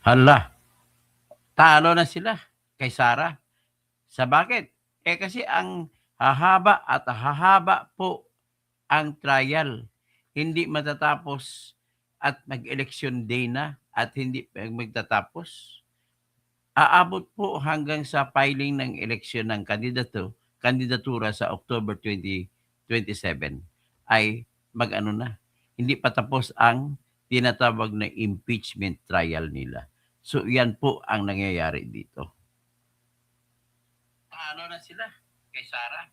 Hala, talo na sila kay Sara. Sa bakit? Kasi ang hahaba at hahaba po ang trial. Hindi matatapos at mag-election day na at hindi magtatapos. Aabot po hanggang sa filing ng eleksyon ng kandidatura sa October 2027 ay mag-ano na. Hindi pa tapos ang tinatawag na impeachment trial nila. So, yan po ang nangyayari dito. Talo na sila kay Sara.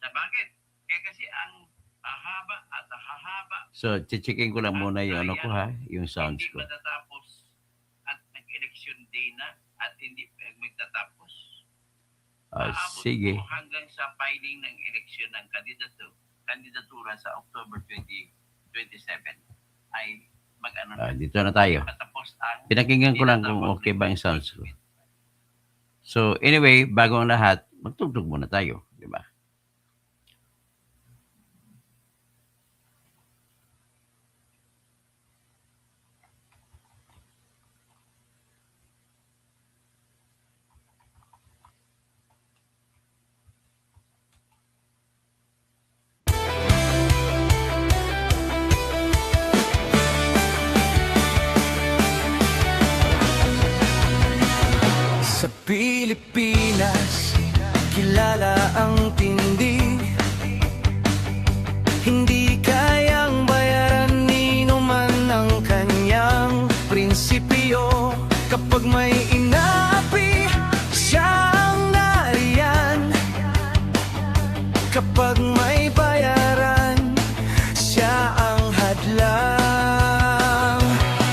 Sa bakit? Kasi ang hahaba at hahaba. So, checkin ko lang muna yung ano ko ha, yung sounds ko. Hindi matatapos at nag-election day na at hindi magtatapos. Sige. Hanggang sa filing ng eleksyon ng kandidatura sa October 2027 ay mag-ano na. Dito na tayo. Pinakinggan ko lang kung okay ba yung sounds ko. So, anyway, bago ang lahat, magtugtog muna tayo. Di ba? Sa Pilipinas, kilala ang tindi. Hindi kayang bayaran ni numan ang kanyang prinsipyo. Kapag may inaapi, siya ang nariyan. Kapag may bayaran, siya ang hadlang.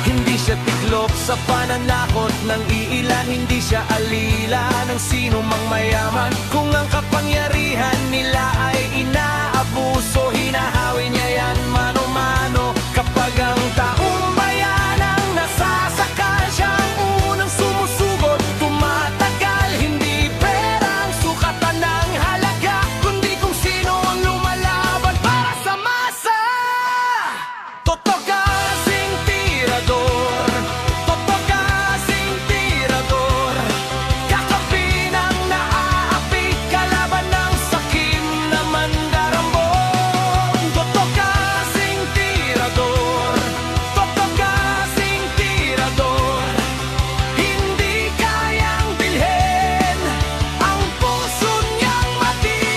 Hindi siya tiklop sa pananakot ng iilan. Hindi siya alila ng sino mang mayaman. Kung ang kapangyarihan nila ay inaabuso, hinahawi niya yan mano-mano. Kapag ang taong bayan ang nasasakal, siya ang unang sumusugot, tumatagal. Hindi perang sukatan ng halaga, kundi kung sino ang lumalaban para sa masa. Totoo kasing tirador, totoo kasing tirador, kakampi ng naaapi, kalaban ng sakim na mandarambon. Totoo kasing tirador, totoo kasing tirador, hindi kayang bilhin ang puso niyang matibay.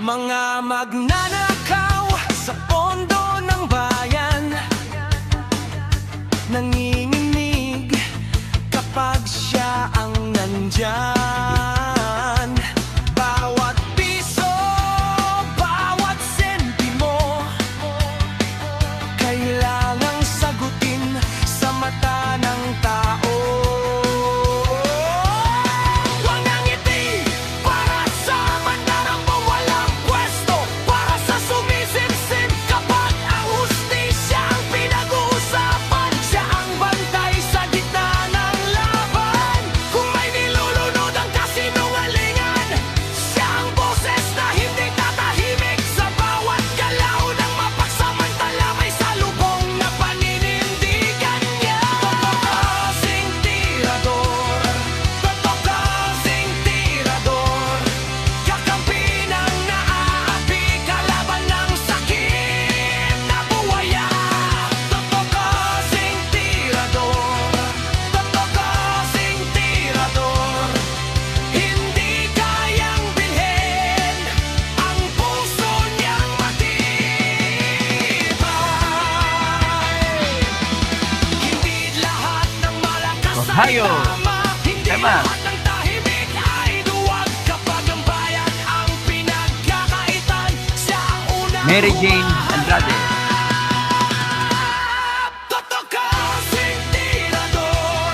Mga magnanakaw sa pondo ng bayan, nanginginig kapag siya ang nandyan. Bawat piso, bawat sentimo, kailangang sagutin sa mata ng tao. Walang ngiti para sa mandarambong walang pwesto, para sa sumisimsim kapag ang hustisya ang pinag-uusapan. Siya ang bantay sa gitna ng laban. Kung may nilulunod ang kasinungalingan, siya ang boses na hindi tatahimik. Sa bawat galaw ng mapagsamantala, may salubong na paninindigan niya. Totoo kasing tirador, totoo kasing tirador, kakampi ng naaapi, kalaban ng sakim na buwaya. Totoo kasing tirador, totoo kasing tirador, hindi kayang bilhin ang puso niyang matibay. Hindi lahat ng malakas ay Ohio. tama, hindi Tama. lahat ng tahimik ay duwag. Kapag ang bayan ang pinagkakaitan, siya ang unang Mary Jane Andrade. Totoo kasing tirador,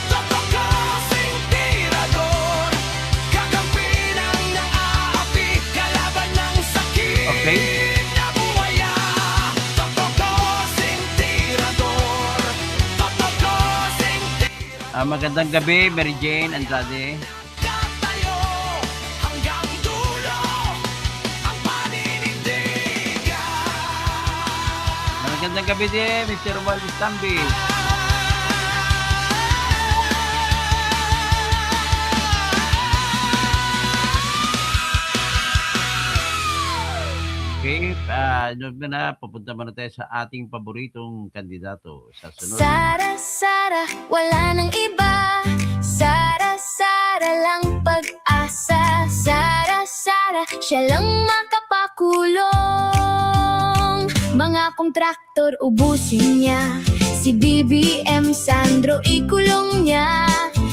totoo kasing tirador, kakampi ng naaapi, kalaban ng sakit Okay. na buwaya. Totoo kasing tirador, totoo kasing tirador. Magandang gabi, Mary Jane Andrade. Tatayo hanggang dulo ang paninindigan. Magandang gabi din, Mr. Romualdez Tambi. Okay, doon na, pupunta muna tayo sa ating paboritong kandidato sa sunod. Sara, Sara, wala nang iba. Sara, Sara lang pag-asa. Sara, Sara, siya lang makapakulong. Mga kontraktor ubusin niya. Si BBM Sandro ikulong niya.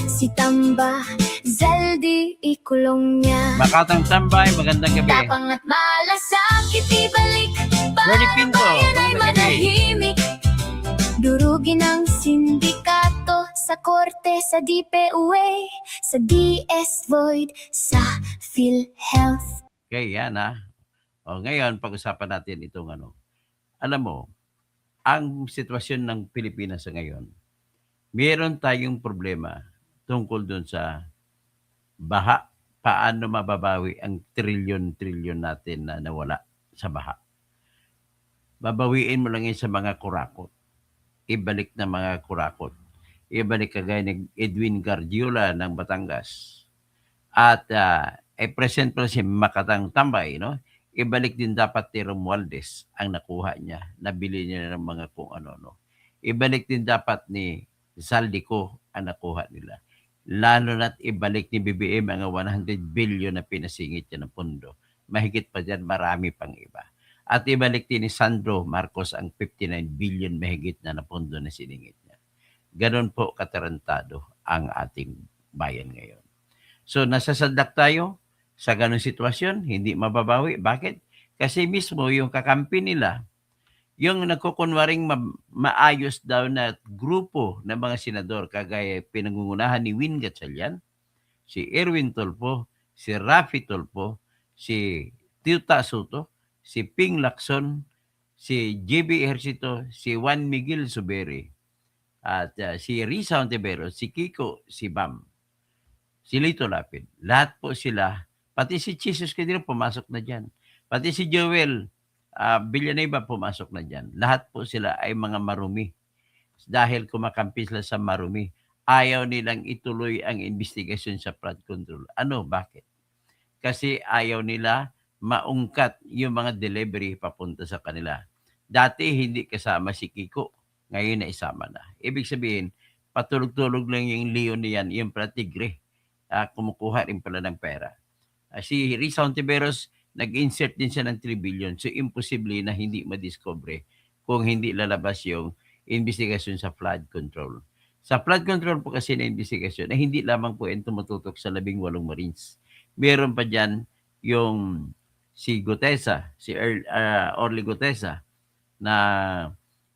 Si Tamba Zaldi ikulong niya. Makatang Tambay, magandang gabi. Tapang at malasakit ibalik. Freddy Para Pinto, bayan ay magandang gabi. manahimik. Durugin ang sindikato sa korte, sa DPUA, sa DS Void, sa PhilHealth. Okay, yan ha. O, ngayon, pag-usapan natin itong ano. Alam mo, ang sitwasyon ng Pilipinas sa ngayon, meron tayong problema tungkol doon sa baha. Paano mababawi ang trilyon-trilyon natin na nawala sa baha? Babawiin mo lang yan sa mga kurakot. Ibalik na mga kurakot. Ibalik kagaya ni Edwin Guardiola ng Batangas. At present pa si Makatang Tambay, no? Ibalik din dapat ni Romualdez ang nakuha niya. Nabili niya ng mga kung ano, no? Ibalik din dapat ni Saldico ang nakuha nila. Lalo na't ibalik ni BBM ang 100 billion na pinasingit niya ng pondo. Mahigit pa dyan, marami pang iba. At ibalik din ni Sandro Marcos ang 59 billion mahigit na pondo na siningit niya. Ganon po katarantado ang ating bayan ngayon. So nasasadlak tayo sa ganong sitwasyon, hindi mababawi. Bakit? Kasi mismo yung kakampi nila, yung nagkukunwaring maayos daw na grupo ng mga senador, kagaya pinangungunahan ni Win Gatchalian, si Erwin Tulfo, si Rafi Tulfo, si Tita Soto, si Ping Lacson, si JB Ejercito, si Juan Miguel Zuberi, at si Risa Ontiveros, si Kiko, si Bam, si Lito Lapid. Lahat po sila, pati si Jesus Cadillo pumasok na dyan. Pati si Joel Villanueva pumasok na dyan. Lahat po sila ay mga marumi. Dahil kumakampi sila sa marumi, ayaw nilang ituloy ang investigasyon sa flood control. Ano? Bakit? Kasi ayaw nila maungkat yung mga delivery papunta sa kanila. Dati hindi kasama si Kiko. Ngayon na isama na. Ibig sabihin, patulog-tulog lang yung leon niyan, yung pala tigre. Kumukuha rin pala ng pera. Si Risa Ontiveros, nag-insert din siya ng 3 billion. So, imposible na hindi madiscover kung hindi lalabas yung investigasyon sa flood control. Sa flood control po kasi na investigasyon, na hindi lamang po yung tumututok sa 18 Marines. Meron pa dyan yung si Gutesa, si Orly Gutesa, na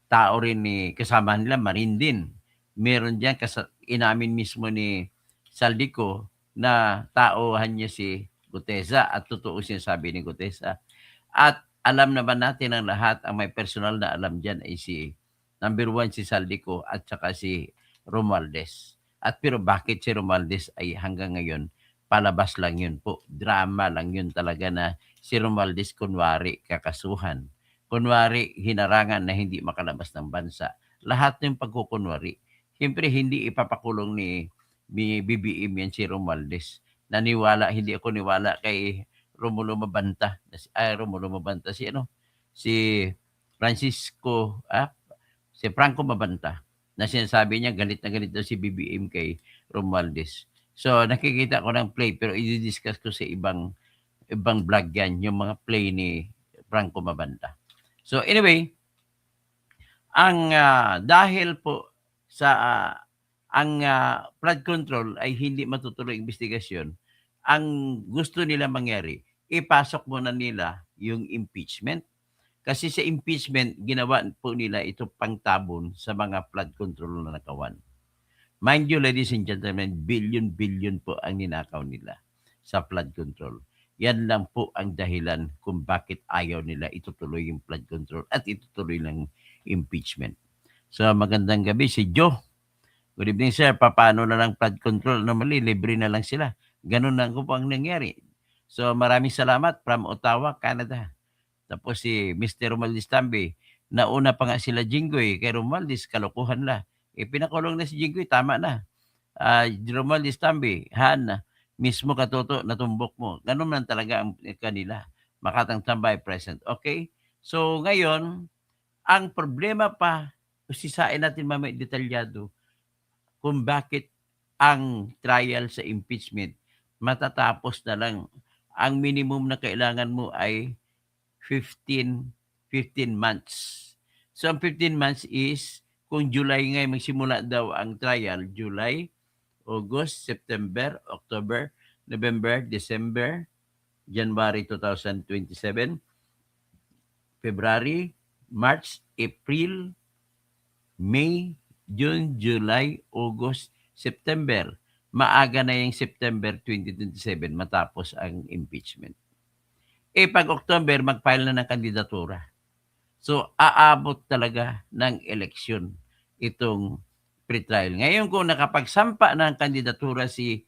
tao rin ni kasama nila, Marine din. Meron dyan, inamin mismo ni Saldico na taohan niya si Gutesa at totoo sinasabi ni Gutesa. At alam naman natin ang lahat, ang may personal na alam dyan ay si number 1 si Saldico at saka si Romualdez. At pero bakit si Romualdez ay hanggang ngayon palabas lang yun po. Drama lang yun talaga na si Romualdez kunwari kakasuhan. Kunwari hinarangan na hindi makalabas ng bansa. Lahat ng pagkukunwari. Siyempre hindi ipapakulong ni BBM yan si Romualdez. Hindi ako niwala kay Romulo Mabanta. Romulo Mabanta si si Franco Mabanta, na sinasabi niya galit na galit daw si BBM kay Romualdez. So nakikita ko ng play, pero i-discuss ko sa ibang vlog yan, yung mga play ni Franco Mabanta. So anyway, ang dahil po sa ang flood control ay hindi matutuloy investigasyon, ang gusto nila mangyari, ipasok muna nila yung impeachment. Kasi sa impeachment, ginawa po nila ito pangtabon sa mga flood control na nakawan. Mind you, ladies and gentlemen, billion po ang ninakaw nila sa flood control. Yan lang po ang dahilan kung bakit ayaw nila itutuloy yung flood control at itutuloy lang impeachment. So magandang gabi si Joe. Good evening, sir. Paano na lang flood control? Normally, libre na lang sila. Ganun lang po ang nangyari. So, maraming salamat from Ottawa, Canada. Tapos si Mr. Romaldis Tambi, nauna pa nga sila Jinggoy, kay Romaldis, kalokohan la. Pinakulong na si Jinggoy, tama na. Romaldis Tambi, Han, mismo katoto, natumbok mo. Ganun man talaga ang kanila. Makatang Tambay present. Okay? So, ngayon, ang problema pa, sisain natin mamaya detalyado, kung bakit ang trial sa impeachment matatapos na lang. Ang minimum na kailangan mo ay 15 months. So, ang 15 months is, kung July nga magsimula daw ang trial, July, August, September, October, November, December, January 2027, February, March, April, May, June, July, August, September. Maaga na yung September 2027 matapos ang impeachment. Pag October, mag-file na ng kandidatura. So, aabot talaga ng eleksyon itong pre-trial. Ngayon, kung nakapagsampa ng kandidatura si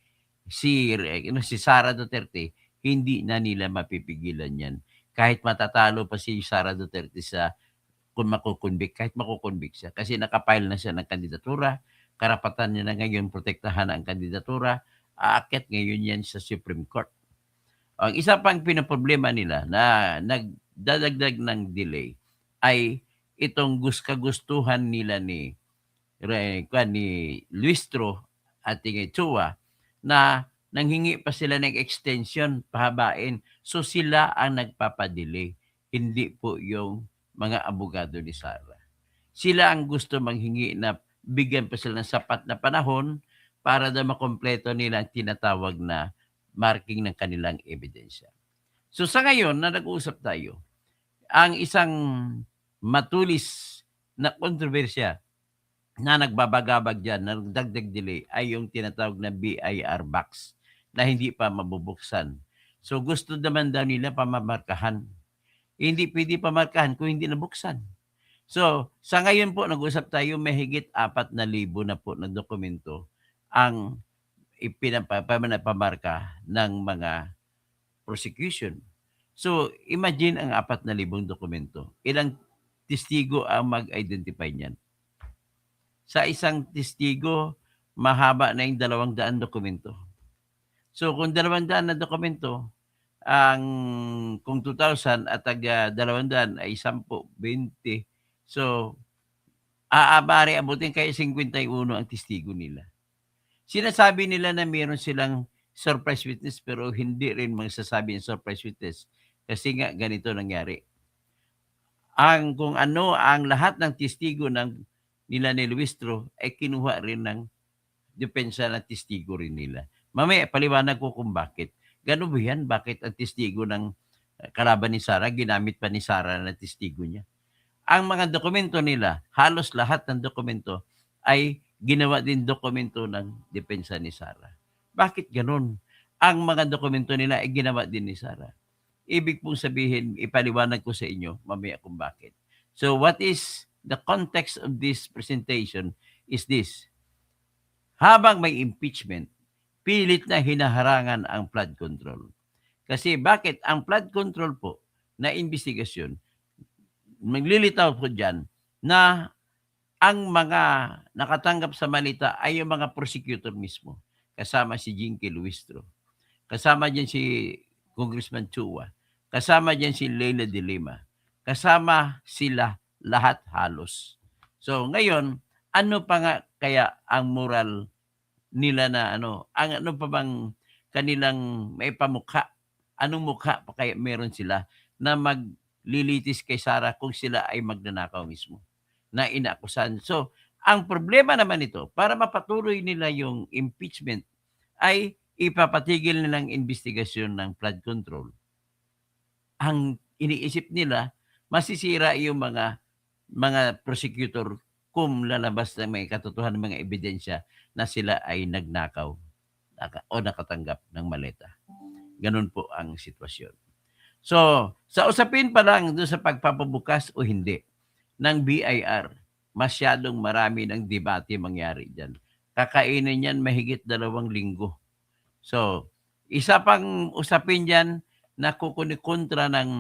Sara Duterte, hindi na nila mapipigilan yan. Kahit matatalo pa si Sara Duterte sa kung makukonvict, kahit makukonvict siya. Kasi nakapile na siya ng kandidatura, karapatan niya na ngayon protektahan ang kandidatura, aakyat ngayon yan sa Supreme Court. Ang isa pang pinaproblema nila na nagdadagdag ng delay ay itong kagustuhan nila ni Luistro at Chua na nanghingi pa sila ng extension, pahabain. So sila ang nagpapadelay, hindi po yung mga abogado ni Sara. Sila ang gusto manghingi na bigyan pa sila ng sapat na panahon para daw makompleto nila ang tinatawag na marking ng kanilang ebidensya. So sa ngayon na nag-uusap tayo, ang isang matulis na kontrobersya na nagbabagabag dyan, na nagdagdag delay, ay yung tinatawag na BIR box na hindi pa mabubuksan. So gusto naman daw nila pamamarkahan. Hindi pwede pamarkahan kung hindi nabuksan. So, sa ngayon po, nag-usap tayo, may higit 4,000 na po na dokumento ang ipinapamarka ng mga prosecution. So, imagine ang 4,000 dokumento. Ilang testigo ang mag-identify niyan? Sa isang testigo, mahaba na yung 200 dokumento. So, kung 200 na dokumento, kung 2,000 at 200 ay 10, 20. So, abutin kayo 51 ang testigo nila. Sinasabi nila na meron silang surprise witness pero hindi rin magsasabi ng surprise witness kasi nga ganito nangyari. Kung ano ang lahat ng testigo nila ni Luistro ay kinuha rin ng depensa ng testigo rin nila. Mamaya paliwanag ko kung bakit. Gano'n ba yan? Bakit ang testigo ng kalaban ni Sara, ginamit pa ni Sara na testigo niya? Ang mga dokumento nila, halos lahat ng dokumento ay ginawa din dokumento ng depensa ni Sara. Bakit gano'n? Ang mga dokumento nila ay ginawa din ni Sara. Ibig pong sabihin, ipaliwanag ko sa inyo mamaya kung bakit. So what is the context of this presentation is this. Habang may impeachment, pilit na hinaharangan ang flood control. Kasi bakit? Ang flood control po na investigasyon, maglilitaw po dyan na ang mga nakatanggap sa malita ay yung mga prosecutor mismo. Kasama si Jinky Luistro. Kasama dyan si Congressman Chua. Kasama dyan si Leila de Lima. Kasama sila lahat halos. So ngayon, ano pa nga kaya ang moral nila na ang ano pa bang kanilang may pamukha? Anong mukha pa kaya meron sila na maglilitis kay Sara kung sila ay magnanakaw mismo na inaakusan? So, ang problema naman ito, para mapatuloy nila yung impeachment, ay ipapatigil nilang investigasyon ng flood control. Ang iniisip nila, masisira yung mga prosecutor kung lalabas na may katotohanan ng mga ebidensya na sila ay nagnakaw o nakatanggap ng maleta. Ganun po ang sitwasyon. So, sa usapin pa lang doon sa pagpapabukas o hindi ng BIR, masyadong marami ng debate mangyari dyan. kakainin yan mahigit 2 linggo. So, isa pang usapin dyan na kontra ng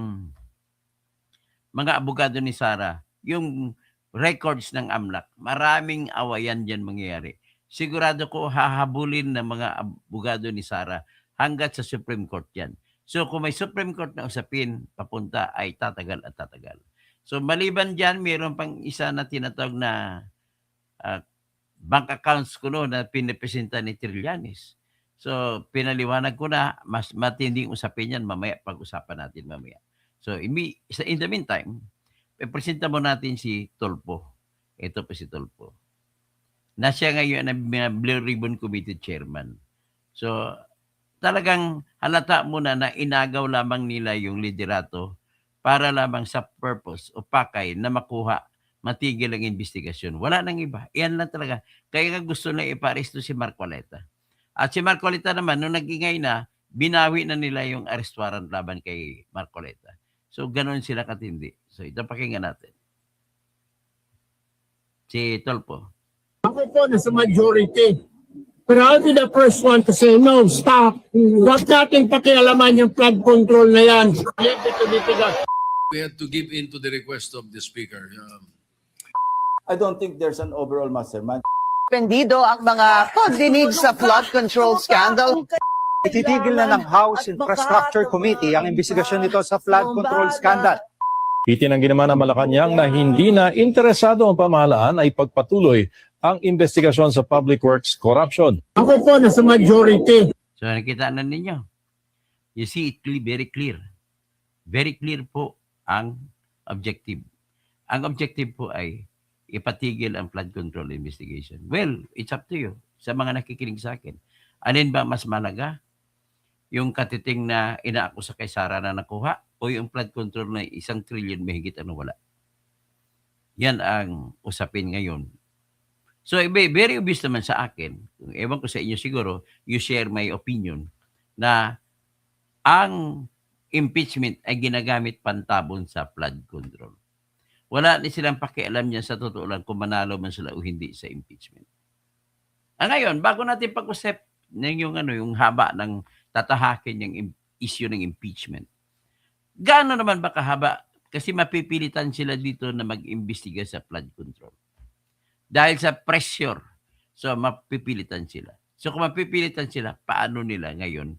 mga abogado ni Sara, yung records ng AMLAC. Maraming awayan dyan mangyayari. Sigurado ko hahabulin ng mga abogado ni Sara hanggat sa Supreme Court yan. So kung may Supreme Court na usapin, papunta ay tatagal at tatagal. So maliban dyan, mayroon pang isa na tinatawag na bank accounts ko no, na pinipresenta ni Trillanes. So pinaliwanag ko na, mas matinding usapin yan mamaya, pag-usapan natin mamaya. So in the meantime, ipresenta mo natin si Tolpo. Ito po si Tolpo. Na siya ngayon ang Blue Ribbon Committee Chairman. So talagang halata mo na inagaw lamang nila yung liderato para lamang sa purpose o pakay na makuha, matigil ang investigasyon. Wala nang iba. Iyan lang talaga. Kaya nga gusto na iparesto si Marcoleta. At si Marcoleta naman, nung nagingay na, binawi na nila yung arrest warrant laban kay Marcoleta. So, ganoon sila katindi. So, ito pakinggan natin. Si Tolpo. Ako po nasa majority. But I'll be the first one to say, no, stop. Huwag natin pakialaman yung flood control na yan. Leave it to the tigas. We had to give in to the request of the speaker. I don't think there's an overall mastermind. Suspendido ang mga pagdinig sa flood control scandal. Ititigil na ng House Infrastructure Committee ang investigasyon nito sa flood control scandal. Itinanggi naman ng Malacanang na hindi na interesado ang pamahalaan ay pagpatuloy ang investigasyon sa public works corruption. Ako po nasa majority. So, nakita na ninyo. You see it very clear. Very clear po ang objective. Ang objective po ay ipatigil ang flood control investigation. Well, it's up to you. Sa mga nakikinig sa akin. Alin ba mas malaga? Yung katiting na inaakusa kay Sara na nakuha o yung flood control na 1 trillion mahigit ano wala? Yan ang usapin ngayon. So, very obvious naman sa akin, ewan ko sa inyo siguro, you share my opinion, na ang impeachment ay ginagamit pantabon sa flood control. Wala ni silang pakialam niya sa totoo lang kung manalo man sila o hindi sa impeachment. Ngayon, bago natin pag-usap yung haba ng tatahakin yung issue ng impeachment, gaano naman ba kahaba? Kasi mapipilitan sila dito na mag-imbestiga sa flood control. Dahil sa pressure, so mapipilitan sila. So kung mapipilitan sila, paano nila ngayon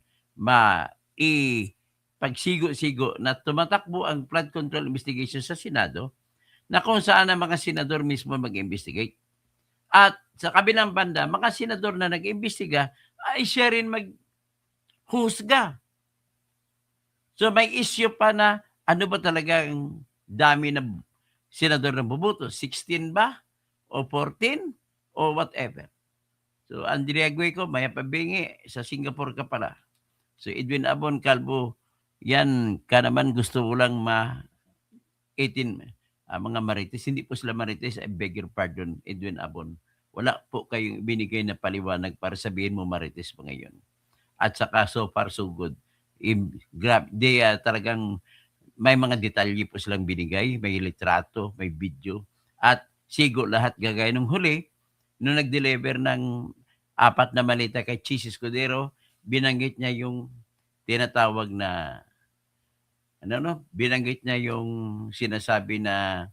pagsigo-sigo na tumatakbo ang flood control investigation sa Senado na kung saan ang mga senador mismo mag-investigate. At sa kabilang banda, mga senador na nag-imbestiga ay siya rin maghusga. So may issue pa na ano ba talagang dami na senador na bubuto? 16 ba? O 14? O whatever. So Andrea Gueco, Maya Pabingi, sa Singapore ka pala. So Edwin Abon Calvo, yan ka naman gusto mo lang 18 mga Marites. Hindi po sila Marites, I beg your pardon, Edwin Abon. Wala po kayong binigay na paliwanag para sabihin mo Marites pa ngayon. At saka so far so good. Talagang may mga detalye po silang binigay, may litrato, may video. At sigo lahat gagaya nung huli, nung nag-deliver ng 4 na malita kay Chis Escudero, binanggit niya yung tinatawag na binanggit niya yung sinasabi na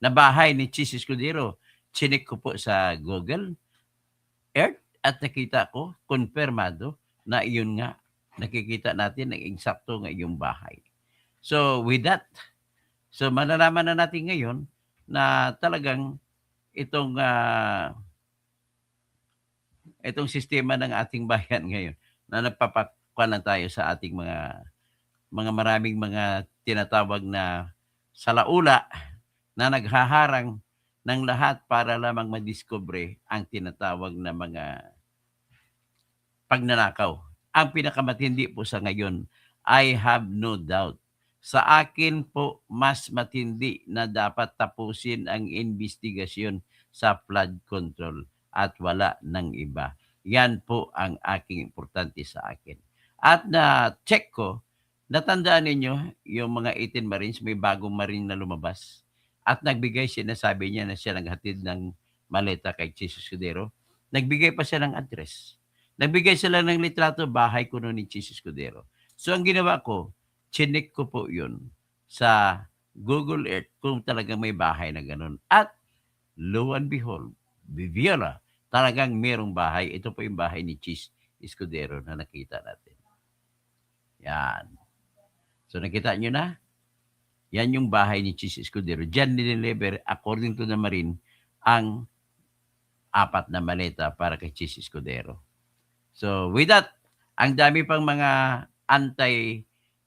na bahay ni Chis Escudero. Chinik ko po sa Google Earth at nakita ko, konfirmado na iyon nga, nakikita natin na eksakto nga yung bahay. So with that, so malalaman na natin ngayon na talagang itong sistema ng ating bayan ngayon na nagpapakuan tayo sa ating mga maraming mga tinatawag na salaula na naghaharang ng lahat para lamang madiskubre ang tinatawag na mga pagnanakaw. Ang pinakamatindi po sa ngayon, I have no doubt. Sa akin po, mas matindi na dapat tapusin ang investigasyon sa flood control at wala ng iba. Yan po ang aking importante sa akin. At na-check ko, natandaan ninyo, yung mga 18 Marines, may bagong Marine na lumabas. At nagbigay, sinasabi niya na siya naghatid ng maleta kay Chis Escudero. Nagbigay pa siya ng address. Nagbigay sila ng litrato, bahay ko noon ni Chis Escudero. So ang ginawa ko, chinik ko po yun sa Google Earth kung talagang may bahay na ganun. At lo and behold, Viviola, talagang merong bahay. Ito po yung bahay ni Chis Escudero na nakita natin. Yan. So nakita nyo na? Yan yung bahay ni Chis Escudero. Diyan nililiver, according to the Marine, ang 4 na maleta para kay Chis Escudero. So with that, ang dami pang mga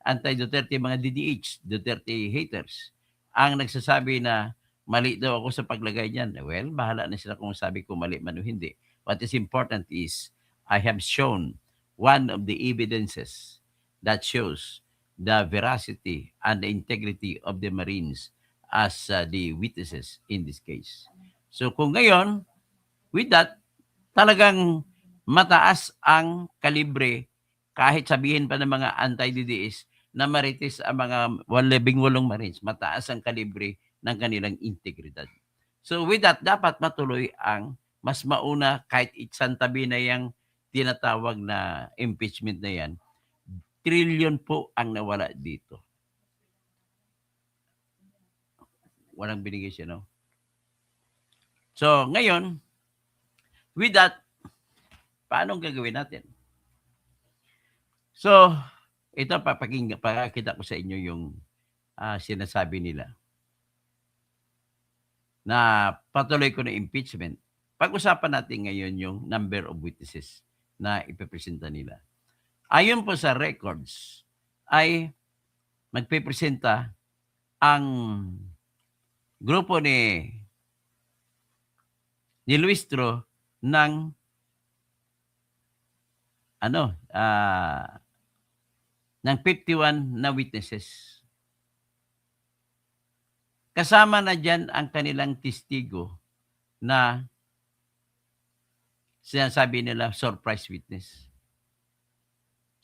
anti-Duterte, mga DDH, Duterte haters, ang nagsasabi na mali daw ako sa paglagay niyan. Well, bahala na sila kung sabi ko mali man o hindi. What is important is, I have shown one of the evidences that shows the veracity and the integrity of the Marines as the witnesses in this case. So kung ngayon, with that, talagang mataas ang kalibre, kahit sabihin pa ng mga anti-DDS na marites ang mga 18 Marines, mataas ang kalibre ng kanilang integridad. So with that, dapat matuloy ang mas mauna, kahit isang tabi na yung tinatawag na impeachment na yan, trillion po ang nawala dito. Walang binigay siya, no? So, ngayon, with that, paano gagawin natin? So, ito papakita ko sa inyo yung sinasabi nila na patuloy ko na impeachment. Pag-usapan natin ngayon yung number of witnesses na ipipresenta nila. Ayon po sa records, ay magpipresenta ang grupo ni Luistro ng ng 51 na witnesses. Kasama na dyan ang kanilang testigo na sinasabi nila surprise witness.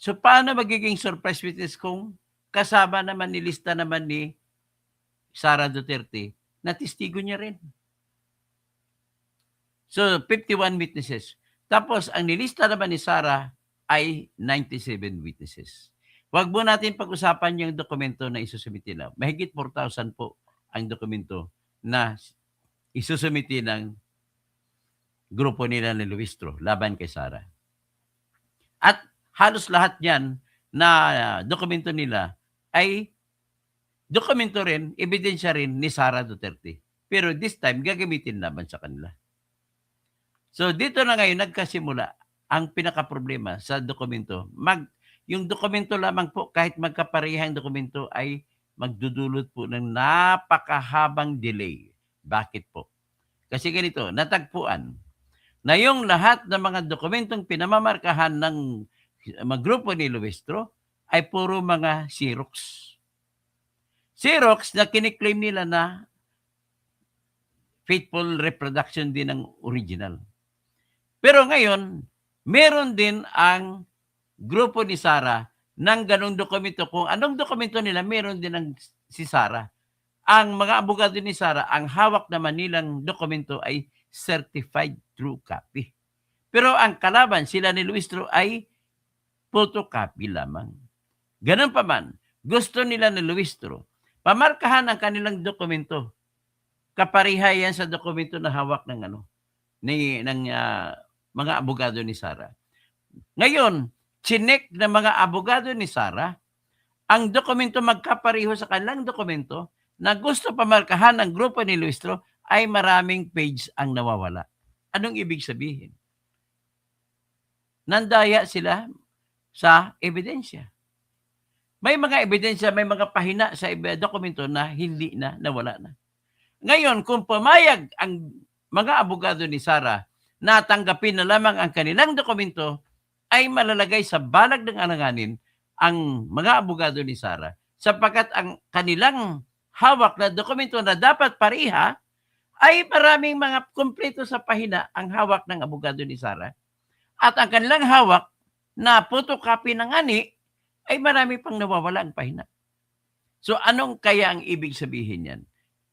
So paano magiging surprise witness kung kasama naman, nilista naman ni Sara Duterte na testigo niya rin? So 51 witnesses. Tapos ang nilista naman ni Sara ay 97 witnesses. Huwag mo natin pag-usapan yung dokumento na isusumiti nila. Mahigit 4,000 po ang dokumento na isusumiti ng grupo nila ni Luistro laban kay Sara. At halos lahat yan na dokumento nila ay dokumento rin, ebidensya rin ni Sara Duterte. Pero this time, gagamitin laban sa kanila. So dito na ngayon nagkasimula ang pinaka-problema sa dokumento. Yung dokumento lamang po, kahit magkaparehang dokumento, ay magdudulot po ng napakahabang delay. Bakit po? Kasi ganito, natagpuan na yung lahat ng mga dokumentong pinamamarkahan ng mga grupo ni Luistro ay puro mga Xerox. Xerox na kiniklaim nila na faithful reproduction din ng original. Pero ngayon, meron din ang grupo ni Sara ng ganong dokumento. Kung anong dokumento nila, meron din ang si Sara. Ang mga abogado ni Sara, ang hawak naman nilang dokumento ay certified true copy. Pero ang kalaban, sila ni Luistro, ay photocopy lamang. Ganun pa man, gusto nila ni Luistro, pamarkahan ang kanilang dokumento. Kapariha yan sa dokumento na hawak ng mga abogado ni Sara. Ngayon, chinek ng mga abogado ni Sara ang dokumento magkapariho sa kanilang dokumento na gusto pamarkahan ng grupo ni Luistro ay maraming page ang nawawala. Anong ibig sabihin? Nandaya sila sa ebidensya. May mga ebidensya, may mga pahina sa dokumento na hindi na, nawala na. Ngayon, kung pumayag ang mga abogado ni Sara na tanggapin na lamang ang kanilang dokumento, ay malalagay sa balag ng alanganin ang mga abogado ni Sara sapagkat ang kanilang hawak na dokumento na dapat pareha ay maraming mga kumpleto sa pahina ang hawak ng abogado ni Sara. At ang kanilang hawak na photocopy ng ani ay marami pang nawawala ang pahina. So anong kaya ang ibig sabihin yan?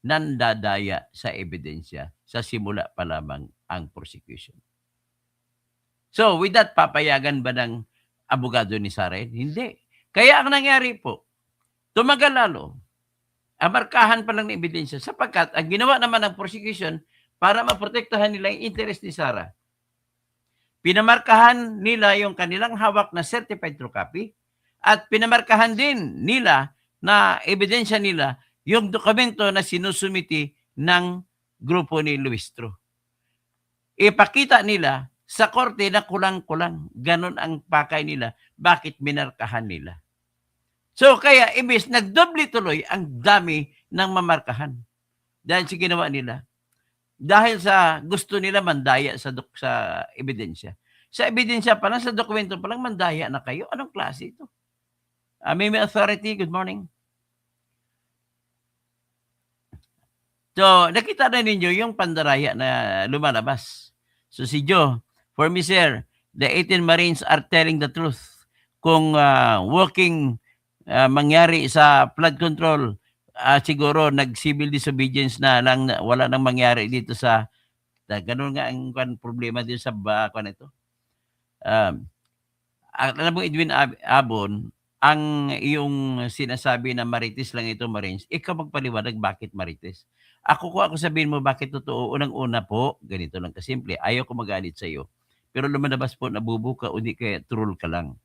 nandadaya sa ebidensya sa simula pa lamang ang prosecution. So, with that, papayagan ba ng abogado ni Sara? Hindi. Kaya ang nangyari po, tumagal lalo, amarkahan pa lang ng ebidensya sapagkat ang ginawa naman ng prosecution para maprotektahan nila yung interest ni Sara. Pinamarkahan nila yung kanilang hawak na certified true copy at pinamarkahan din nila na ebidensya nila yung dokumento na sinusumiti ng grupo ni Luistro. Ipakita nila sa korte na kulang-kulang. Ganon ang pakay nila. Bakit minarkahan nila? So kaya ibis nagdoble tuloy ang dami ng mamarkahan. Dahil sa ginawa nila. Dahil sa gusto nila mandaya sa ebidensya. Sa ebidensya pa lang, sa dokumento pa lang, mandaya na kayo. Anong klase ito? Mimi Authority, good morning. So, nakita na ninyo yung pandaraya na lumalabas. So, si Joe, for me, sir, the 18 Marines are telling the truth. Kung mangyari sa flood control, siguro nag-civil disobedience na lang, wala nang mangyari dito sa, ganun nga ang problema dito sa bakon ito. Alam mo, Edwin Abon, ang iyong sinasabi na Marites lang ito, Marines, ikaw magpaliwanag bakit Marites. Ako sabihin mo bakit totoo. Unang-una po, ganito lang kasimple. Ayaw ko magalit sa iyo. Pero lumalabas po, nabubuka, hindi kaya troll ka lang.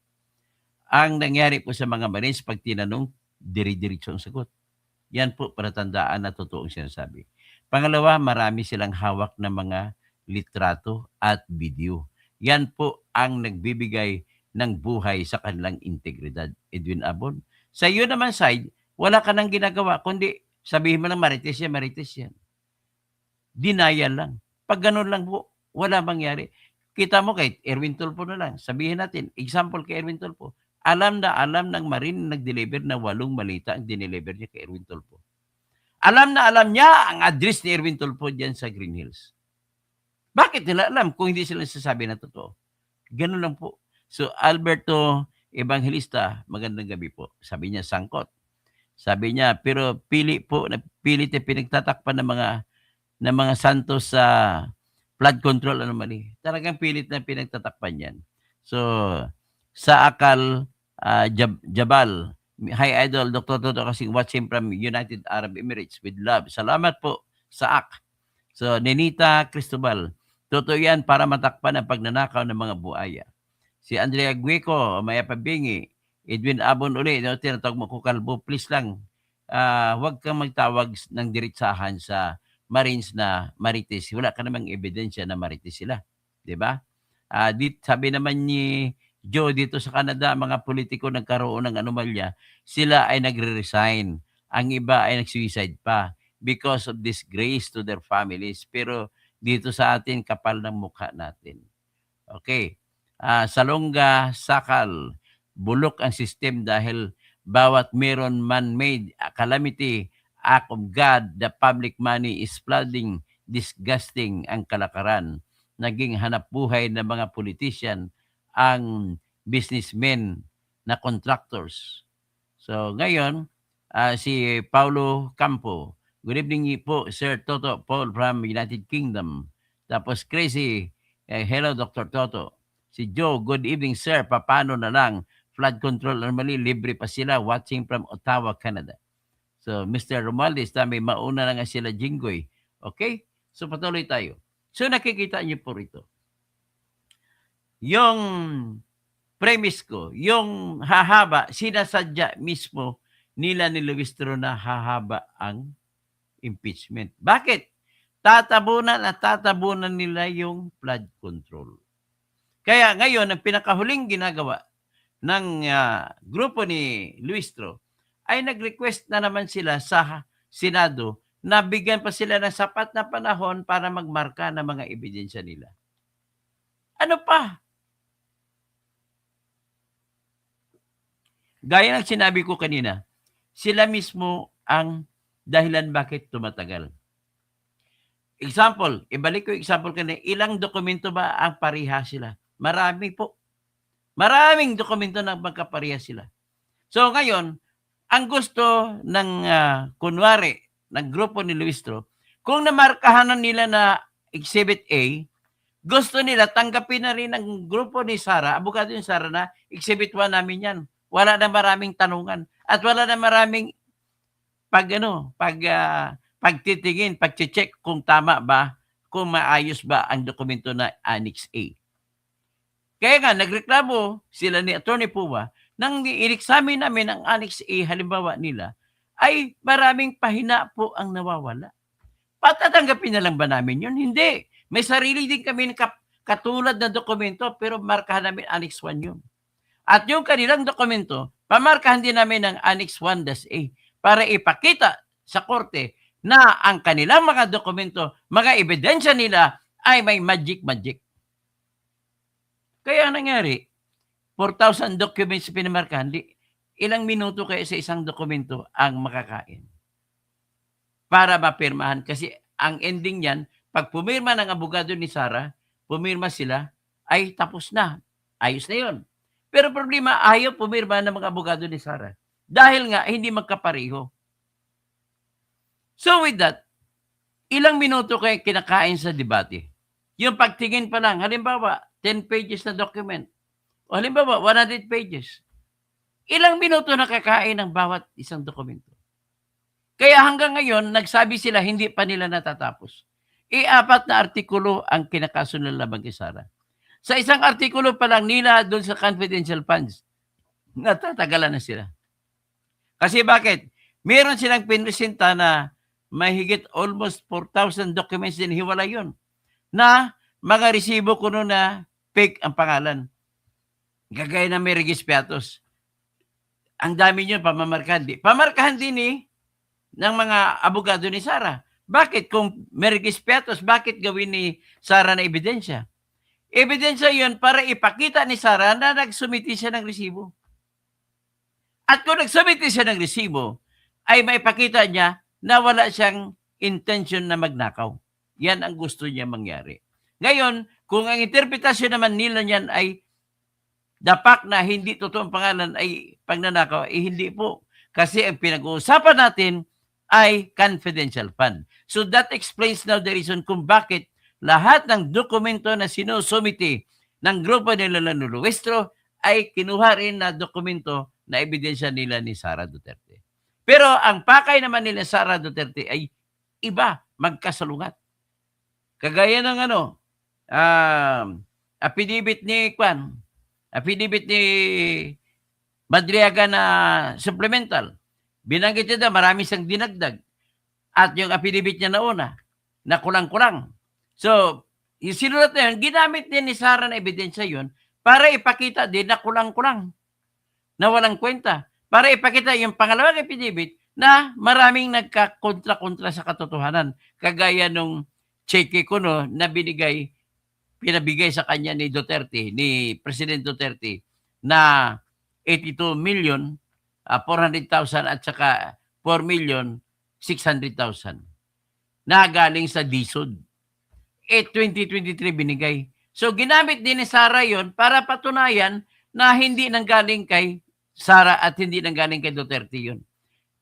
Ang nangyari po sa mga Marines, pag tinanong, diri-diretso ang sagot. Yan po, para tandaan na totoo ang sinasabi. Pangalawa, marami silang hawak na mga litrato at video. Yan po ang nagbibigay ng buhay sa kanilang integridad. Edwin Abon. Sa iyo naman side, wala ka nang ginagawa, kundi sabihin mo lang Marites yan. Denial lang. Pag ganun lang po, wala mangyari. Kita mo kay Erwin Tulfo na lang. Sabihin natin, example kay Erwin Tulfo. Alam ng Marine nag-deliver na 8 malita ang dineliver niya kay Erwin Tulfo. Alam niya ang address ni Erwin Tulfo dyan sa Green Hills. Bakit nila alam kung hindi sila sasabi na totoo? Ganun lang po. So, Alberto Evangelista, magandang gabi po. Sabi niya, sangkot. Sabi niya, pero pilit na pinagtatakpan ng mga santos sa flood control anomaly. Talagang pilit na pinagtatakpan yan. So, sa Akal Jabal, hi Idol, Dr. Toto kasing watching from United Arab Emirates with love. Salamat po sa AK. So, Nenita Cristobal, totoo yan para matakpan ang pagnanakaw ng mga buaya. Si Andrea Guico, Maya Pabingi, Edwin Abon uli, tinatawag mo ko kalbo, please lang, huwag kang magtawag ng diretsahan sa Marines na Marites. Wala ka namang ebidensya na Marites sila. Diba? Sabi naman ni Joe dito sa Canada, mga politiko nagkaroon ng anomalya, sila ay nagre-resign. Ang iba ay nag-suicide pa because of disgrace to their families. Pero dito sa atin, kapal ng mukha natin. Okay. Salonga, Sakal, bulok ang system dahil bawat meron man-made calamity, act of God, the public money is flooding, disgusting ang kalakaran. Naging hanap buhay ng mga politician ang businessmen na contractors. So ngayon, si Paulo Campo, good evening po, Sir Toto Paul from United Kingdom. Tapos Crazy, hello Dr. Toto. Si Joe, good evening sir, paano na lang? Flood control normally, libre pa sila watching from Ottawa, Canada. So, Mr. Romualdez, may mauna na nga sila Jinggoy. Okay? So, patuloy tayo. So, nakikita niyo po rito. Yung premise ko, yung hahaba, sinasadya mismo nila ni Luistro na hahaba ang impeachment. Bakit? Tatabunan nila yung flood control. Kaya ngayon, ang pinakahuling ginagawa ng grupo ni Luistro ay nag-request na naman sila sa Senado na bigyan pa sila ng sapat na panahon para magmarka ng mga ebidensya nila. Ano pa? Gaya ng sinabi ko kanina, sila mismo ang dahilan bakit tumatagal. Example, ibalik ko example kanina, ilang dokumento ba ang pariha sila? Marami po. Maraming dokumento na magkapareha sila. So ngayon, ang gusto ng kunwari ng grupo ni Luistro, kung namarkahan nila na Exhibit A, gusto nila tanggapin na rin ng grupo ni Sara, abogado ni Sara, na Exhibit 1 namin yan. Wala na maraming tanungan at wala na maraming pagtitingin, pagche-check kung tama ba, kung maayos ba ang dokumento na Annex A. Kaya nga, nagreklamo sila ni Atty. Pua nang i-examine namin ang Annex A, halimbawa nila, ay maraming pahina po ang nawawala. Patatanggapin na lang ba namin yun? Hindi. May sarili din kami katulad na dokumento, pero markahan namin Annex 1 yun. At yung kanilang dokumento, pamarkahan din namin ng Annex 1-A para ipakita sa korte na ang kanilang mga dokumento, mga ebidensya nila ay may magic. Kaya ang nangyari, 4,000 documents pinamarkahan, ilang minuto kaya sa isang dokumento ang makakain para mapirmahan. Kasi ang ending yan, pag pumirma ng abogado ni Sara, pumirma sila, ay tapos na. Ayos na yun. Pero problema, ayaw pumirma ng mga abogado ni Sara. Dahil nga, hindi magkapareho. So with that, ilang minuto kayo kinakain sa debate? Yung pagtingin pa lang, halimbawa, 10 pages na document. O halimbawa, 100 pages. Ilang minuto nakakain ng bawat isang dokumento. Kaya hanggang ngayon, nagsabi sila, hindi pa nila natatapos. 4 na artikulo ang kinakaso nila laban kay Sara. Sa isang artikulo pa lang nila doon sa confidential funds, natatagalan na sila. Kasi bakit? Meron silang pinresenta na mahigit almost 4,000 documents din, hiwala yun, na mga resibo kuno na fake ang pangalan. Gagaya na may Regis Piatos. Ang dami nyo, pamamarkahan din. Pamarkahan din ng mga abogado ni Sara. Bakit? Kung may Regis Piatos, bakit gawin ni Sara na ebidensya? Ebidensya yun para ipakita ni Sara na nagsumiti siya ng resibo. At kung nagsumiti siya ng resibo, ay maipakita niya na wala siyang intention na magnakaw. Yan ang gusto niya mangyari. Ngayon, kung ang interpretasyon naman nila niyan ay dapat na hindi totoong pangalan ay pagnanakaw, hindi po. Kasi ang pinag-uusapan natin ay confidential fund. So that explains now the reason kung bakit lahat ng dokumento na sinusumiti ng grupo nila ng Luistro ay kinuha rin na dokumento na ebidensya nila ni Sara Duterte. Pero ang pakay naman nila Sara Duterte ay iba, magkasalungat. Kagaya ng affidavit ni Madriaga na supplemental. Binanggit niya na marami siyang dinagdag. At yung affidavit niya nauna, na kulang-kulang. So, yung sinulat na yun, ginamit din ni Sara na ebidensya yun para ipakita din na kulang-kulang, na walang kwenta. Para ipakita yung pangalawang affidavit na maraming nagkakontra-kontra sa katotohanan. Kagaya nung cheque ko na pinabigay sa kanya ni Duterte, ni President Duterte, na 82,400,000 at saka 4,600,000 na galing sa DSUD. 2023 binigay. So ginamit din ni Sara yon para patunayan na hindi nanggaling kay Sara at hindi nanggaling kay Duterte yun.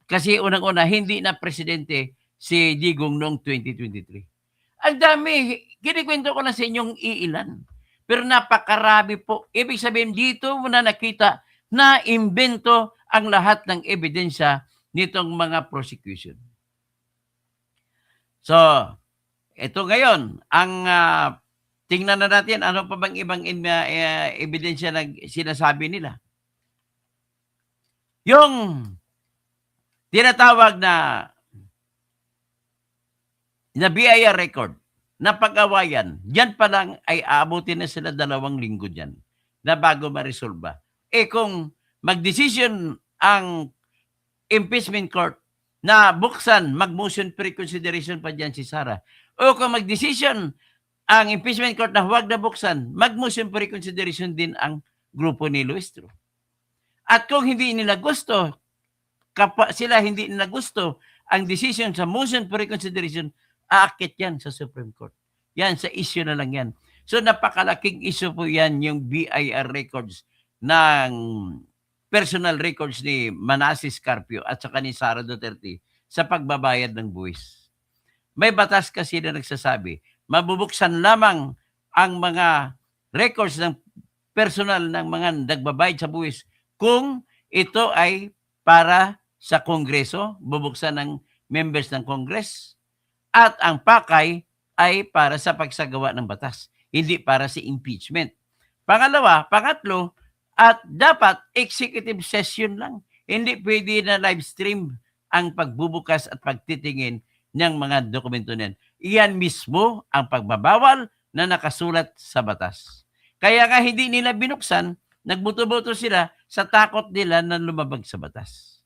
Kasi unang-una, hindi na presidente si Digong noong 2023. Ang dami, kinikwento ko na sa inyong iilan. Pero napakarami po. Ibig sabihin, dito mo na nakita na imbento ang lahat ng ebidensya nitong mga prosecution. So, ito ngayon, ang tingnan na natin, ano pa bang ibang ebidensya na sinasabi nila? Yung tinatawag na BIR record na pag-awayan, dyan pa lang ay aabutin na sila 2 linggo dyan na bago ma-resolve. Kung mag-decision ang impeachment court na buksan, mag-motion pre-consideration pa dyan si Sara, o kung mag-decision ang impeachment court na huwag na buksan, mag-motion pre-consideration din ang grupo ni Luistro. At kung hindi nila gusto, hindi nila gusto ang decision sa motion for reconsideration, aakit yan sa Supreme Court. Yan, sa issue na lang yan. So napakalaking issue po yan, yung BIR records ng personal records ni Manasseh Carpio at saka ni Sara Duterte sa pagbabayad ng buwis. May batas kasi na nagsasabi, mabubuksan lamang ang mga records ng personal ng mga nagbabayad sa buwis kung ito ay para sa Kongreso, bubuksan ng members ng Congress, at ang pakay ay para sa pagsagawa ng batas, hindi para sa impeachment. Pangatlo, at dapat executive session lang. Hindi pwede na live stream ang pagbubukas at pagtitingin ng mga dokumento niyan. Iyan mismo ang pagbabawal na nakasulat sa batas. Kaya nga hindi nila binuksan, nagbuto-buto sila sa takot nila na lumabag sa batas.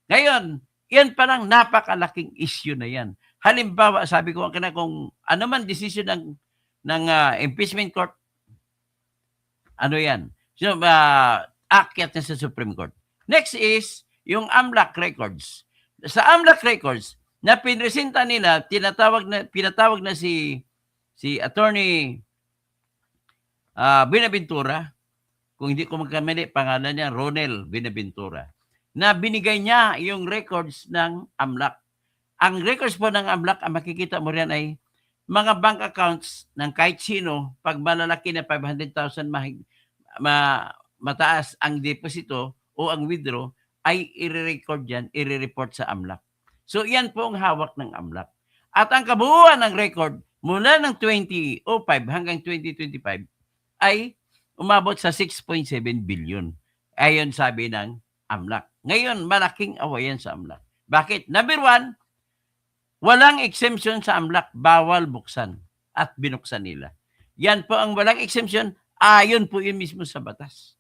Ngayon, yan palang napakalaking issue na yan. Halimbawa, sabi ko kung ano man decision ng impeachment court, ano yan? So, akyat na sa Supreme Court. Next is yung AMLAC records. Sa AMLAC records, na pinresenta nila, pinatawag na si Attorney Binaventura, kung hindi ko magkamali, pangalan niya Ronel Binaventura, na binigay niya yung records ng AMLAC. Ang records po ng AMLAC, ang makikita mo riyan ay mga bank accounts ng kahit sino, pag malalaki na 500,000 mataas ang deposito o ang withdraw, ay i-record yan, i-report sa AMLAC. So, yan po ang hawak ng AMLAC. At ang kabuuan ng record mula ng 2005 hanggang 2025 ay umabot sa 6.7 billion. Ayon sabi ng AMLAC. Ngayon, malaking awayan sa AMLAC. Bakit? Number one, walang exemption sa AMLAC. Bawal buksan. At binuksan nila. Yan po ang walang exemption. Ayon po yun mismo sa batas.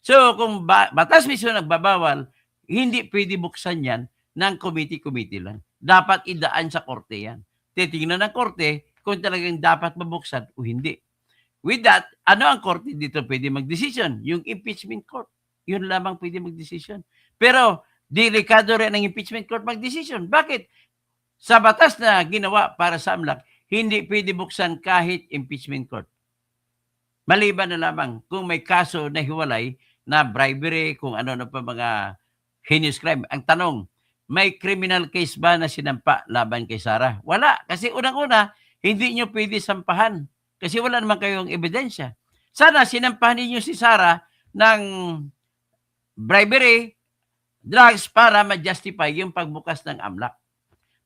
So, kung batas mismo nagbabawal, hindi pwede buksan yan ng committee lang. Dapat idaan sa korte yan. Titingnan ng korte kung talagang dapat mabuksan o hindi. With that, ano ang korte dito pwede mag-decision? Yung impeachment court. Yun lamang pwede mag-decision. Pero, delikado rin ang impeachment court mag-decision. Bakit? Sa batas na ginawa para sa AMLAC, hindi pwede buksan kahit impeachment court. Maliban na lamang kung may kaso na hiwalay na bribery, kung ano na pa mga heinous crime. Ang tanong, may criminal case ba na sinampa laban kay Sara? Wala. Kasi unang-una, hindi nyo pwede sampahan. Kasi wala naman kayong ebidensya. Sana sinampahan ninyo si Sara ng bribery, drugs para ma-justify yung pagbukas ng AMLAC.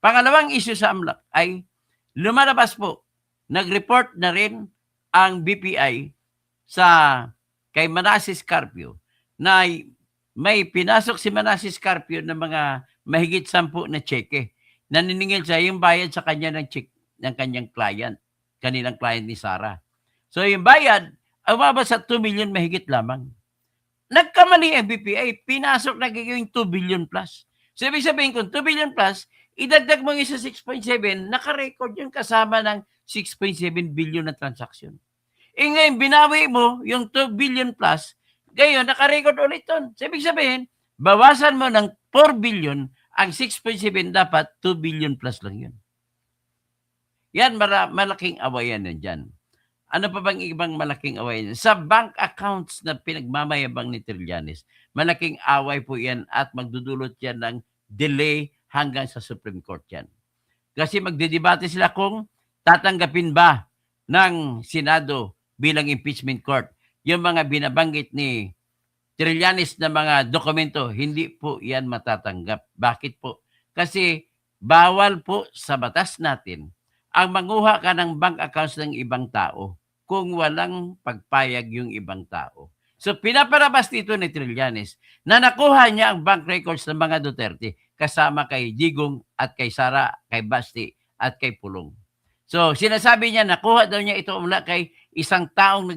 Pangalawang issue sa AMLAC ay lumalabas po, nag-report na rin ang BPI kay Manasseh Carpio na may pinasok si Manasseh Carpio ng mga mahigit 10 na cheque. Naniningil siya yung bayad sa kanya ng check ng kanyang client, kanilang client ni Sara. So yung bayad, umabot sa 2 million mahigit lamang. Nagkamali ang BPI, pinasok na gagawing 2 billion plus. So ibig sabihin kung 2 billion plus, idagdag mo yung sa 6.7, nakarecord yung kasama ng 6.7 billion na transaction. Eh ngayon, binawi mo yung 2 billion plus, ngayon, nakarecord ulit yun. So ibig sabihin, bawasan mo ng 4 billion, ang 6.7 dapat 2 billion plus lang yun. Yan, malaking awayan na dyan. Ano pa bang ibang malaking awayan? Sa bank accounts na pinagmamayabang ni Trillanes, malaking away po yan at magdudulot yan ng delay hanggang sa Supreme Court yan. Kasi magdedebate sila kung tatanggapin ba ng Senado bilang impeachment court yung mga binabanggit ni Trillanes na mga dokumento, hindi po yan matatanggap. Bakit po? Kasi bawal po sa batas natin ang manguha ka ng bank accounts ng ibang tao kung walang pagpayag yung ibang tao. So pinaparabas dito ni Trillanes na nakuha niya ang bank records ng mga Duterte kasama kay Digong at kay Sara, kay Basti at kay Pulong. So sinasabi niya nakuha daw niya ito mula kay isang taong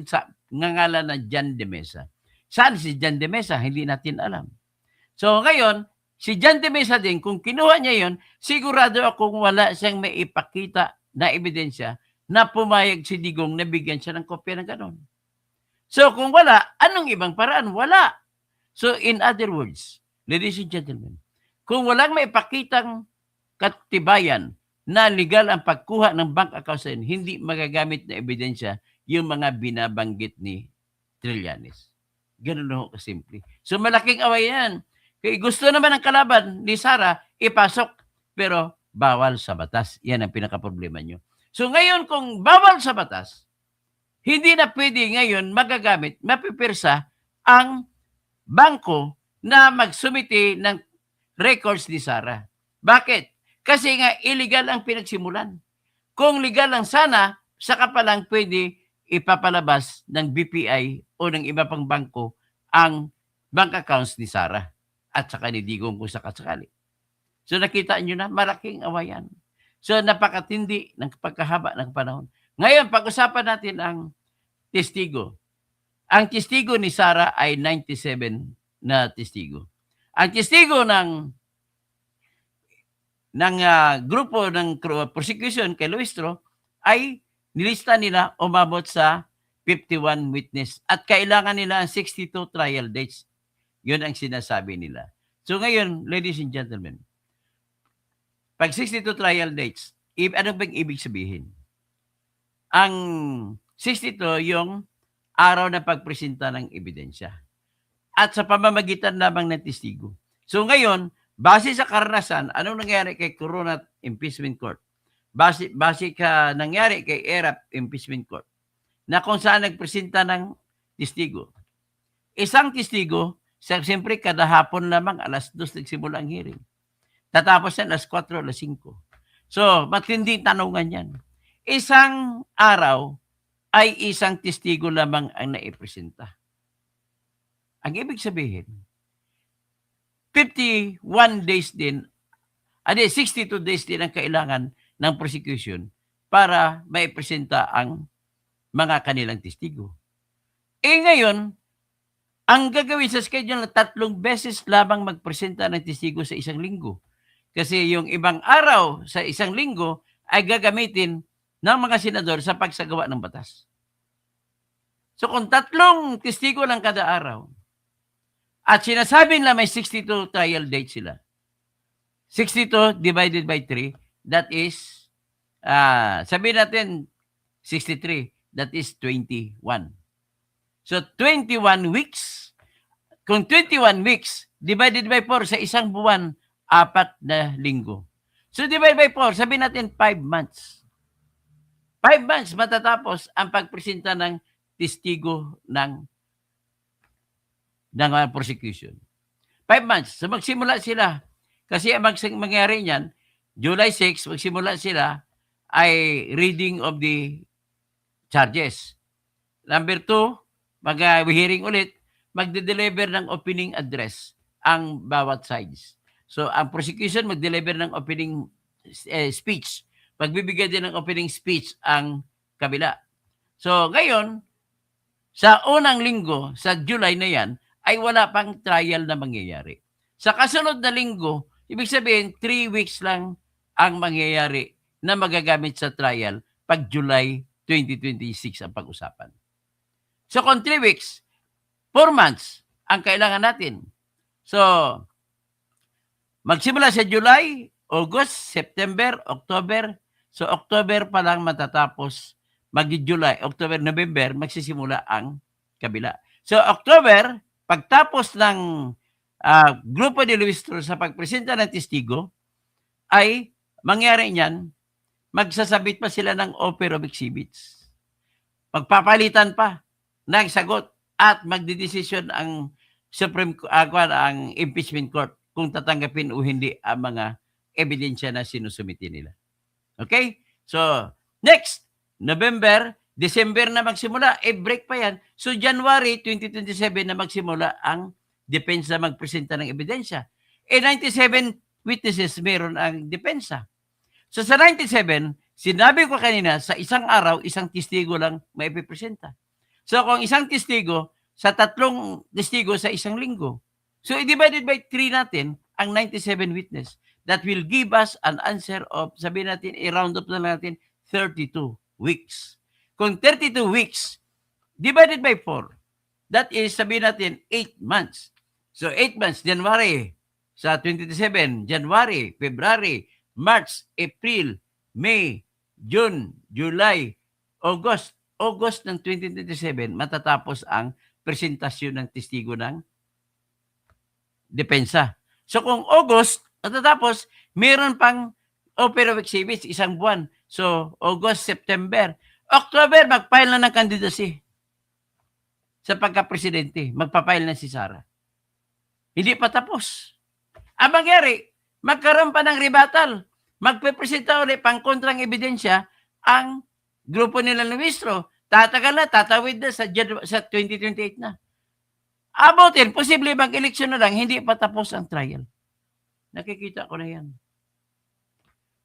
nangangalan na Jan de Mesa. Saan si Jan de Mesa? Hindi natin alam. So ngayon, si Jan de Mesa din, kung kinuha niya yon, sigurado akong wala siyang may ipakita na ebidensya na pumayag si Digong na bigyan siya ng kopya ng ganon. So kung wala, anong ibang paraan? Wala. So in other words, ladies and gentlemen, kung walang may ipakitang katibayan na legal ang pagkuha ng bank account sa hindi magagamit na ebidensya yung mga binabanggit ni Trillanes. Ganun ho kasimple. So malaking away yan. Kaya gusto naman ng kalaban ni Sara, ipasok pero bawal sa batas. Yan ang pinaka-problema nyo. So ngayon, kung bawal sa batas, hindi na pwede ngayon magagamit, mapipirsa ang bangko na magsumiti ng records ni Sara. Bakit? Kasi nga illegal ang pinagsimulan. Kung legal lang sana, saka pa lang pwede ipapalabas ng BPI o ng iba pang bangko ang bank accounts ni Sara at saka ni Digong kung sakasakali. So nakita nyo na, malaking awayan. So napakatindi ng pagkahaba ng panahon. Ngayon, pag-usapan natin ang testigo. Ang testigo ni Sara ay 97 na testigo. Ang testigo ng grupo ng prosecution kay Luistro ay nilista nila umabot sa 51 witness at kailangan nila ang 62 trial dates. Yun ang sinasabi nila. So ngayon, ladies and gentlemen, pag 62 trial dates, ano bang ibig sabihin? Ang 62 yung araw na pagpresenta ng ebidensya at sa pamamagitan lamang ng testigo. So ngayon, base sa karanasan, anong nangyari kay Corona Impeachment Court? Base nangyari kay ERAP Impeachment Court na kung saan nagpresenta ng testigo. Isang testigo, siyempre kada hapon lamang alas 2 nagsimula ang hearing. Tatapos yan alas 4, alas 5. So, matinding tanungan yan. Isang araw ay isang testigo lamang ang naipresenta. Ang ibig sabihin, 51 days din, 62 days din ang kailangan ng prosecution para maipresenta ang mga kanilang testigo. Ngayon, ang gagawin sa schedule na 3 beses lamang magpresenta ng testigo sa isang linggo. Kasi yung ibang araw sa isang linggo ay gagamitin ng mga senador sa pagsagawa ng batas. So kung 3 testigo lang kada araw, at sinasabi nila may 62 trial dates sila. 62 divided by 3, that is, sabihin natin 63, that is 21. So 21 weeks. Kung 21 weeks, divided by 4 sa isang buwan, 4 na linggo. So divided by 4, sabihin natin 5 months. 5 months matatapos ang pagpresenta ng testigo ng prosecution. 5 months. So magsimula sila. Kasi ang mangyari niyan, July 6, magsimula sila ay reading of the charges. Number 2, mag-hearing ulit, magde-deliver ng opening address ang bawat sides. So ang prosecution mag-deliver ng opening speech. Magbibigay din ng opening speech ang kabila. So ngayon, sa unang linggo, sa July na yan, ay wala pang trial na mangyayari. Sa kasunod na linggo, ibig sabihin, 3 weeks lang ang mangyayari na magagamit sa trial pag July 2026 ang pag-usapan. So kung 3 weeks, 4 months ang kailangan natin. So, magsimula sa July, August, September, October. So October pa lang matatapos, mag-July, October, November, magsisimula ang kabila. So October, pagtapos ng grupo de Luistro sa pagpresenta ng testigo, ay mangyari niyan, magsasabit pa sila ng offer of exhibits. Magpapalitan pa ng sagot at magdidesisyon ang ang impeachment court kung tatanggapin o hindi ang mga ebidensya na sinusumiti nila. Okay? So, next, November, December na magsimula, break pa yan. So, January 2027 na magsimula ang depensa magpresenta ng ebidensya. 97 witnesses meron ang depensa. So, sa 97, sinabi ko kanina, sa isang araw, isang testigo lang may ipipresenta. So, kung isang testigo, sa 3 testigo sa isang linggo. So, i-divided by 3 natin ang 97 witness. That will give us an answer of, sabihin natin, i-round up na natin, 32 weeks. Kung 32 weeks, divided by 4, that is, sabihin natin, 8 months. So, 8 months, January, sa 2027, January, February, March, April, May, June, July, August. August ng 2027, matatapos ang presentasyon ng testigo ng depensa. So, kung August, At tapos, meron pang offer of exhibits, isang buwan. So, August, September. October, mag-file na ng candidacy sa pagka-presidente. Magpa-file na si Sara. Hindi pa tapos. Ang mangyari, magkaroon pa ng rebuttal. Magpipresenta ulit pang kontrang ebidensya ang grupo nila ng ministro. Tatagal na, tatawid na sa 2028 na. Abutin, posible mag-eleksyon na lang, hindi pa tapos ang trial. Nakikita ko na yan.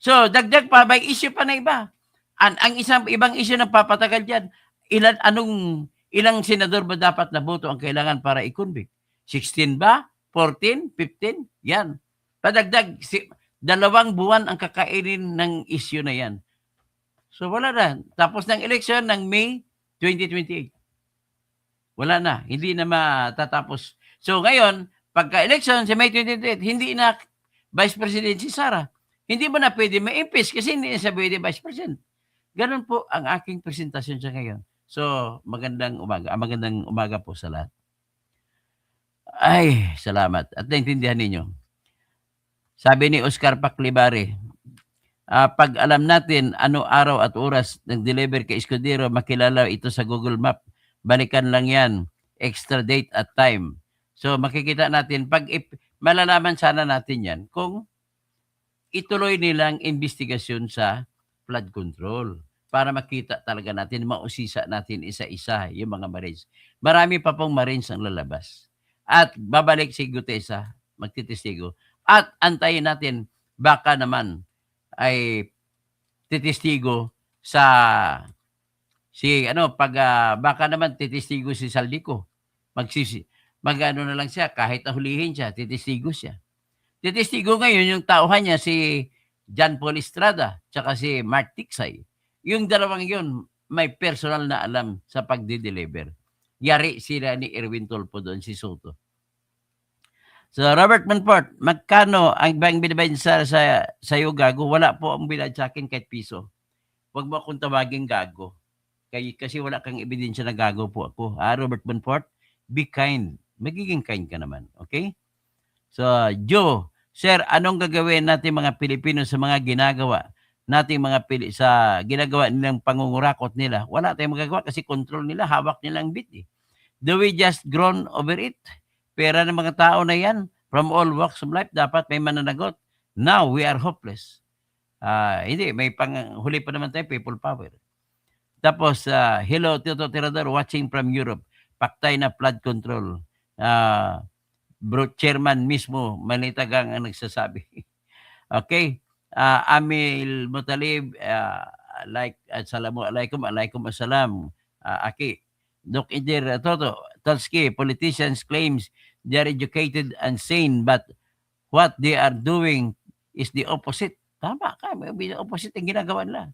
So, dagdag pa, may issue pa na iba. Ang isang ibang issue na papatagal dyan, ilang senador ba dapat na boto ang kailangan para i-convict? 16 ba? 14? 15? Yan. Padagdag, 2 buwan ang kakainin ng issue na yan. So wala na. Tapos ng election ng May 2028. Wala na. Hindi na matatapos. So ngayon, pagka-election sa May 2028, hindi na Vice President si Sara. Hindi mo na pwede ma-impeach kasi hindi na siya pwede Vice President. Ganun po ang aking presentasyon sa ngayon. So, magandang umaga. Magandang umaga po sa lahat. Ay, salamat. At naintindihan ninyo. Sabi ni Oscar Paclibare, pag alam natin ano araw at oras ng deliver kay Escudero, makilala ito sa Google Map. Balikan lang yan. Extra date at time. So, makikita natin, malalaman sana natin yan kung ituloy nilang investigasyon sa flood control para makita talaga natin, mausisa natin isa-isa yung mga Marines. Marami pa pong Marines ang lalabas. At babalik si Gutesa, magtitistigo. At antayin natin, baka naman ay titistigo sa baka naman titistigo si Saldico. Mag-ano na lang siya, kahit nahulihin siya, titistigo siya. Titistigo ngayon yung tauhan niya si John Paul Estrada tsaka si Mark Tiksay. Yung dalawang yun may personal na alam sa pagdi-deliver. Yari sila ni Erwin Tulfo doon, si Soto. So Robert Manfort, magkano ang bang binabayad sa iyo, gago? Wala po ang binayad sa akin kahit piso. Huwag mo akong tawagin gago. Kasi wala kang ebidensya na gago po ako. Robert Manfort, be kind. Magiging kind ka naman. Okay? So Joe, sir, anong gagawin natin mga Pilipino sa mga ginagawa nating sa ginagawa nilang pangungurakot nila? Wala tayong magagawa kasi control nila, hawak nila ang bit. Do we just groan over it? Pera ng mga tao na yan, from all walks of life, dapat may mananagot. Now, we are hopeless. Hindi, may huli pa naman tayo, people power. Tapos, hello, Tito Tirador, watching from Europe. Paktay na flood control. Chairman mismo, Manitagang ang nagsasabi. Okay. Amil Mutalib, alaikum assalam. Aki. Dok Idir Toto, Tolsky, politicians claims they are educated and sane, but what they are doing is the opposite. Tama ka, may opposite ang ginagawa nila.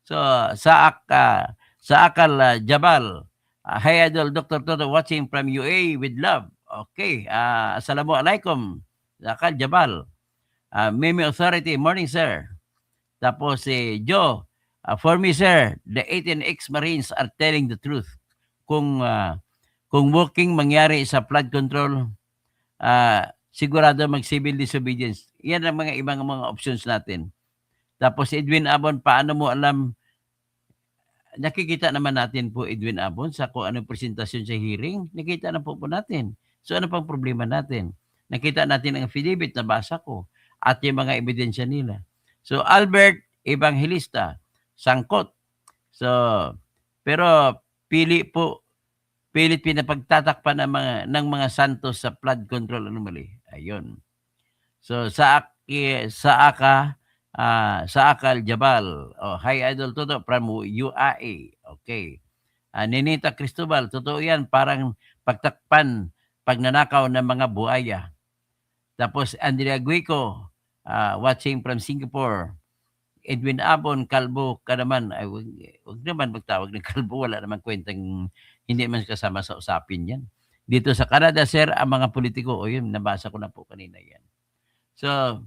So, sa Akal Jabal, hi Idol, Dr. Toto, watching from UA with love. Okay, assalamualaikum, Akal Jabal. Mimi Authority, morning sir. Tapos Joe, for me sir, the 18 ex-Marines are telling the truth. Kung working mangyari sa flood control, sigurado mag-civil disobedience. Yan ang mga ibang mga options natin. Tapos Edwin Abon, paano mo alam? Nakikita naman natin po Edwin Abon sa kung anong presentasyon sa hearing. Nakita na po natin. So ano pang problema natin? Nakita natin ang affidavit, nabasa ko, at yung mga ebidensya nila. So Albert Evangelista, sangkot. So, pero pilit pinapagtatakpan ng mga santos sa flood control anomaly. Ayun. So sa Akal Jabal. Oh, hi Idol Toto from UAE. Okay. Ninita Cristobal, totoo yan, parang pagtakpan, pagnanakaw ng mga buaya. Tapos Andrea Guico, watching from Singapore. Edwin Abon, kalbo ka naman. Ay, wag naman magtawag ng kalbo. Wala naman kwentang hindi man kasama sa usapin yan. Dito sa Canada, sir, ang mga politiko, yun, nabasa ko na po kanina yan. So,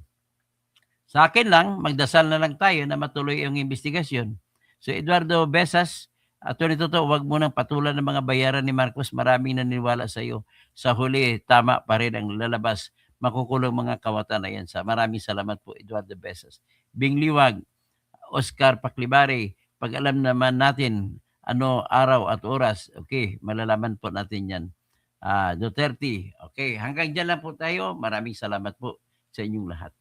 sa akin lang, magdasal na lang tayo na matuloy yung investigasyon. So, Eduardo Besas, Atty. Toto, wag mo nang patulan ng mga bayaran ni Marcos. Maraming naniniwala sa iyo. Sa huli, tama pa rin ang lalabas. makukulong mga kawatan na yan. Maraming salamat po, Eduardo Besas. Bing Liwag, Oscar Paclibare, pag alam naman natin ano araw at oras, okay, malalaman po natin yan. Duterte, okay, hanggang dyan lang po tayo. Maraming salamat po sa inyong lahat.